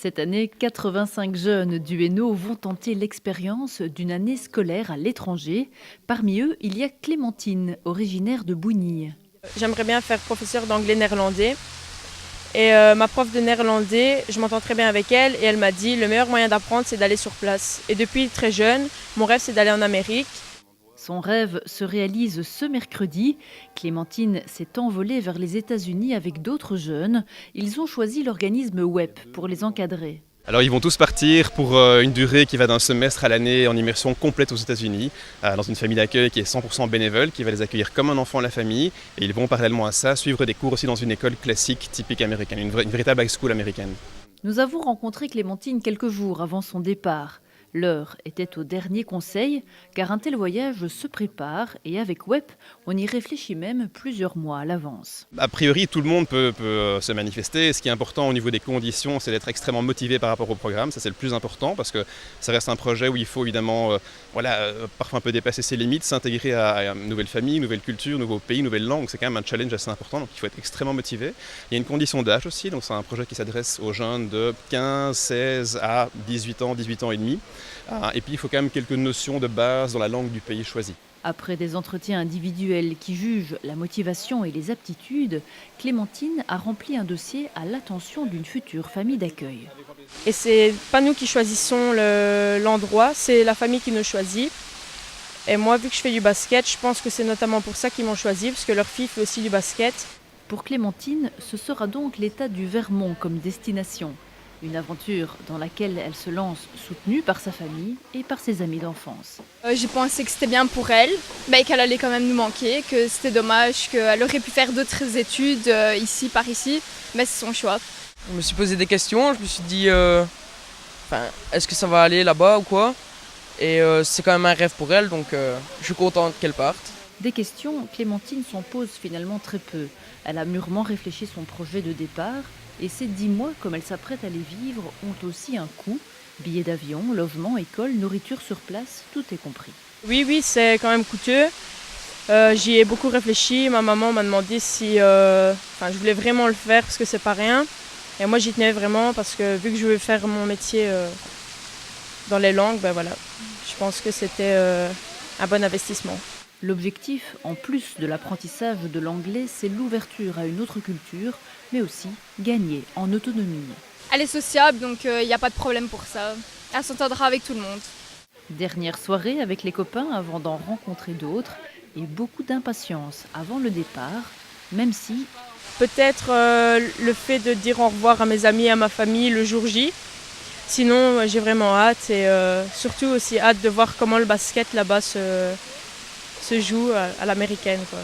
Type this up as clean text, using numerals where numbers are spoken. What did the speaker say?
Cette année, 85 jeunes du Hainaut vont tenter l'expérience d'une année scolaire à l'étranger. Parmi eux, il y a Clémentine, originaire de Bougnilles. J'aimerais bien faire professeur d'anglais néerlandais. Et ma prof de néerlandais, je m'entends très bien avec elle et elle m'a dit le meilleur moyen d'apprendre c'est d'aller sur place. Et depuis très jeune, mon rêve c'est d'aller en Amérique. Son rêve se réalise ce mercredi. Clémentine s'est envolée vers les États-Unis avec d'autres jeunes. Ils ont choisi l'organisme WEP pour les encadrer. Alors ils vont tous partir pour une durée qui va d'un semestre à l'année en immersion complète aux États-Unis, dans une famille d'accueil qui est 100% bénévole, qui va les accueillir comme un enfant de la famille. Et ils vont parallèlement à ça suivre des cours aussi dans une école classique typique américaine, une véritable high school américaine. Nous avons rencontré Clémentine quelques jours avant son départ. L'heure était au dernier conseil, car un tel voyage se prépare et avec WEP, on y réfléchit même plusieurs mois à l'avance. A priori, tout le monde peut se manifester. Ce qui est important au niveau des conditions, c'est d'être extrêmement motivé par rapport au programme. Ça, c'est le plus important parce que ça reste un projet où il faut évidemment parfois un peu dépasser ses limites, s'intégrer à une nouvelle famille, une nouvelle culture, nouveau pays, nouvelle langue. C'est quand même un challenge assez important, donc il faut être extrêmement motivé. Il y a une condition d'âge aussi, donc c'est un projet qui s'adresse aux jeunes de 15, 16 à 18 ans et demi. Et puis il faut quand même quelques notions de base dans la langue du pays choisi. Après des entretiens individuels qui jugent la motivation et les aptitudes, Clémentine a rempli un dossier à l'attention d'une future famille d'accueil. Et c'est pas nous qui choisissons l'endroit, c'est la famille qui nous choisit. Et moi, vu que je fais du basket, je pense que c'est notamment pour ça qu'ils m'ont choisi, parce que leur fille fait aussi du basket. Pour Clémentine, ce sera donc l'État du Vermont comme destination. Une aventure dans laquelle elle se lance soutenue par sa famille et par ses amis d'enfance. J'ai pensé que c'était bien pour elle, qu'elle allait quand même nous manquer, que c'était dommage, qu'elle aurait pu faire d'autres études ici, par ici, mais c'est son choix. Je me suis posé des questions, je me suis dit est-ce que ça va aller là-bas ou quoi. Et c'est quand même un rêve pour elle, donc je suis contente qu'elle parte. Des questions, Clémentine s'en pose finalement très peu. Elle a mûrement réfléchi son projet de départ. Et ces 10 mois, comme elle s'apprête à les vivre, ont aussi un coût. Billets d'avion, logement, école, nourriture sur place, tout est compris. Oui, c'est quand même coûteux. J'y ai beaucoup réfléchi. Ma maman m'a demandé si je voulais vraiment le faire parce que c'est pas rien. Et moi, j'y tenais vraiment parce que vu que je veux faire mon métier dans les langues, je pense que c'était un bon investissement. L'objectif, en plus de l'apprentissage de l'anglais, c'est l'ouverture à une autre culture, mais aussi gagner en autonomie. Elle est sociable, donc il n'y a pas de problème pour ça. Elle s'entendra avec tout le monde. Dernière soirée avec les copains avant d'en rencontrer d'autres, et beaucoup d'impatience avant le départ, même si... Peut-être le fait de dire au revoir à mes amis et à ma famille le jour J. Sinon, j'ai vraiment hâte et surtout aussi hâte de voir comment le basket là-bas se joue à l'américaine, quoi.